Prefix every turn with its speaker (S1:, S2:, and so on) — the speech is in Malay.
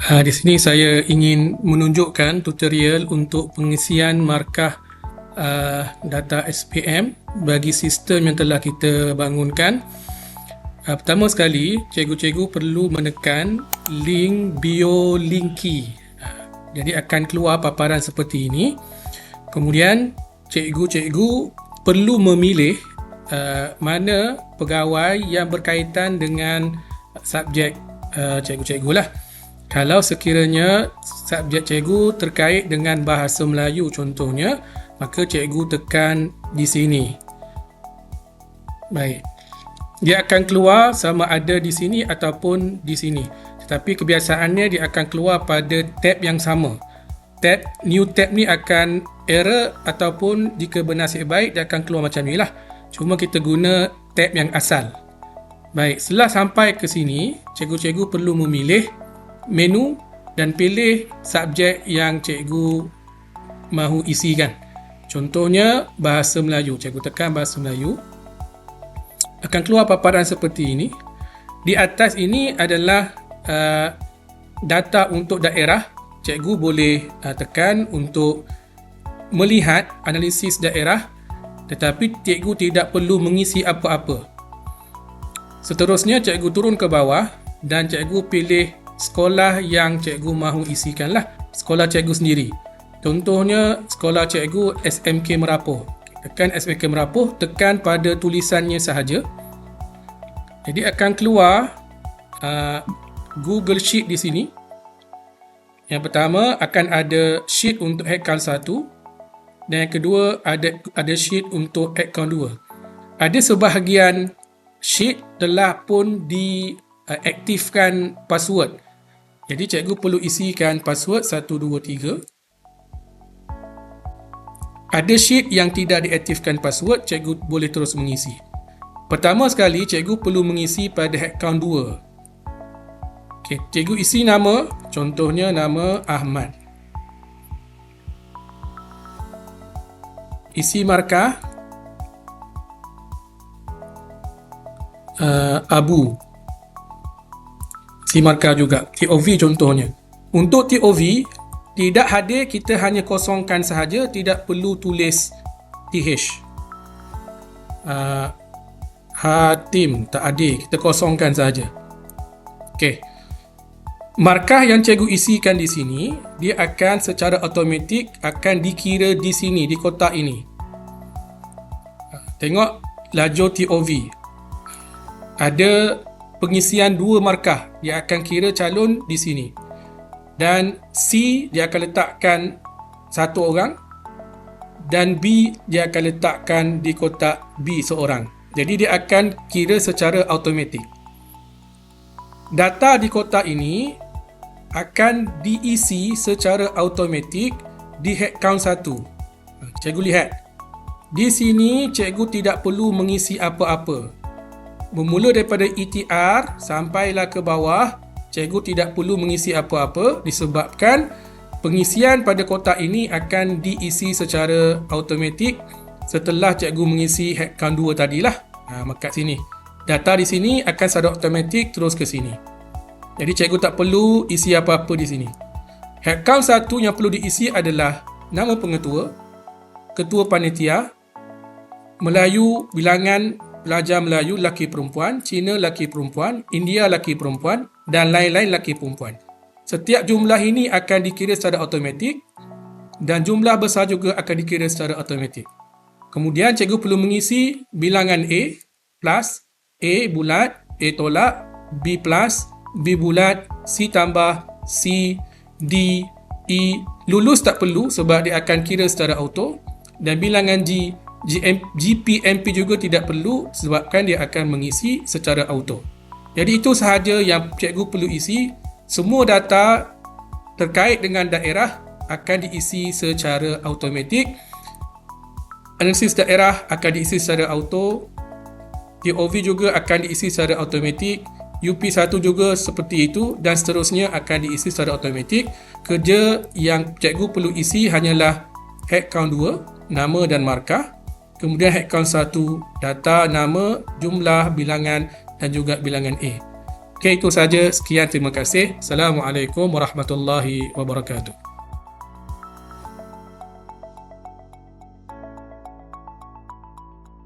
S1: Di sini saya ingin menunjukkan tutorial untuk pengisian markah data SPM bagi sistem yang telah kita bangunkan. Pertama sekali, cikgu-cikgu perlu menekan link BioLinky. Jadi akan keluar paparan seperti ini. Kemudian cikgu-cikgu perlu memilih mana pegawai yang berkaitan dengan subjek cikgu-cikgu lah. Kalau sekiranya subjek cikgu terkait dengan bahasa Melayu contohnya, maka cikgu tekan di sini. Baik. Dia akan keluar sama ada di sini ataupun di sini. Tetapi kebiasaannya dia akan keluar pada tab yang sama. New tab ni akan error ataupun jika bernasib baik dia akan keluar macam ni lah. Cuma kita guna tab yang asal. Baik, setelah sampai ke sini, cikgu-cikgu perlu memilih menu dan pilih subjek yang cikgu mahu isikan. Contohnya bahasa Melayu. Cikgu tekan bahasa Melayu. Akan keluar paparan seperti ini. Di atas ini adalah data untuk daerah. Cikgu boleh tekan untuk melihat analisis daerah, tetapi cikgu tidak perlu mengisi apa-apa. Seterusnya cikgu turun ke bawah dan cikgu pilih sekolah yang cikgu mahu isikan lah. Sekolah cikgu sendiri. Contohnya sekolah cikgu SMK Merapoh. Tekan SMK Merapoh, tekan pada tulisannya sahaja. Jadi akan keluar Google Sheet di sini. Yang pertama akan ada sheet untuk account 1 dan yang kedua ada sheet untuk account 2. Ada sebahagian sheet telah pun diaktifkan password. Jadi cikgu perlu isikan password 123. Ada sheet yang tidak diaktifkan password, cikgu boleh terus mengisi. Pertama sekali, cikgu perlu mengisi pada account 2. Okey, cikgu isi nama, contohnya nama Ahmad. Isi markah Abu. Isi markah juga TOV contohnya. Untuk TOV tidak hadir, kita hanya kosongkan sahaja, tidak perlu tulis TH. Hatim tak hadir, kita kosongkan sahaja. Okey. Markah yang cikgu isikan di sini, dia akan secara automatik akan dikira di sini, di kotak ini. Tengok lajur TOV. Ada pengisian 2 markah, dia akan kira calon di sini. Dan C dia akan letakkan 1 orang dan B dia akan letakkan di kotak B seorang. Jadi dia akan kira secara automatik. Data di kotak ini akan diisi secara automatik di head count 1. Cikgu lihat. Di sini cikgu tidak perlu mengisi apa-apa. Bermula daripada ETR sampailah ke bawah, cikgu tidak perlu mengisi apa-apa disebabkan pengisian pada kotak ini akan diisi secara automatik setelah cikgu mengisi head count 2 tadilah. Maka sini. Data di sini akan secara automatik terus ke sini. Jadi cikgu tak perlu isi apa-apa di sini. Head count 1 yang perlu diisi adalah nama pengetua, ketua panitia, Melayu, bilangan pelajar Melayu laki perempuan, Cina laki perempuan, India laki perempuan dan lain-lain laki perempuan. Setiap jumlah ini akan dikira secara automatik dan jumlah besar juga akan dikira secara automatik. Kemudian cikgu perlu mengisi bilangan A plus, A bulat, A tolak, B plus, B bulat, C tambah, C, D, E. Lulus tak perlu sebab dia akan kira secara auto. Dan bilangan G, GPMP juga tidak perlu sebabkan dia akan mengisi secara auto. Jadi itu sahaja yang cikgu perlu isi. Semua data terkait dengan daerah akan diisi secara automatik. Analisis daerah akan diisi secara auto. TOV juga akan diisi secara automatik. UP1 juga seperti itu dan seterusnya akan diisi secara automatik. Kerja yang cikgu perlu isi hanyalah head count 2, nama dan markah. Kemudian head count 1, data, nama, jumlah, bilangan dan juga bilangan A. Okey, itu saja. Sekian, terima kasih. Assalamualaikum warahmatullahi wabarakatuh.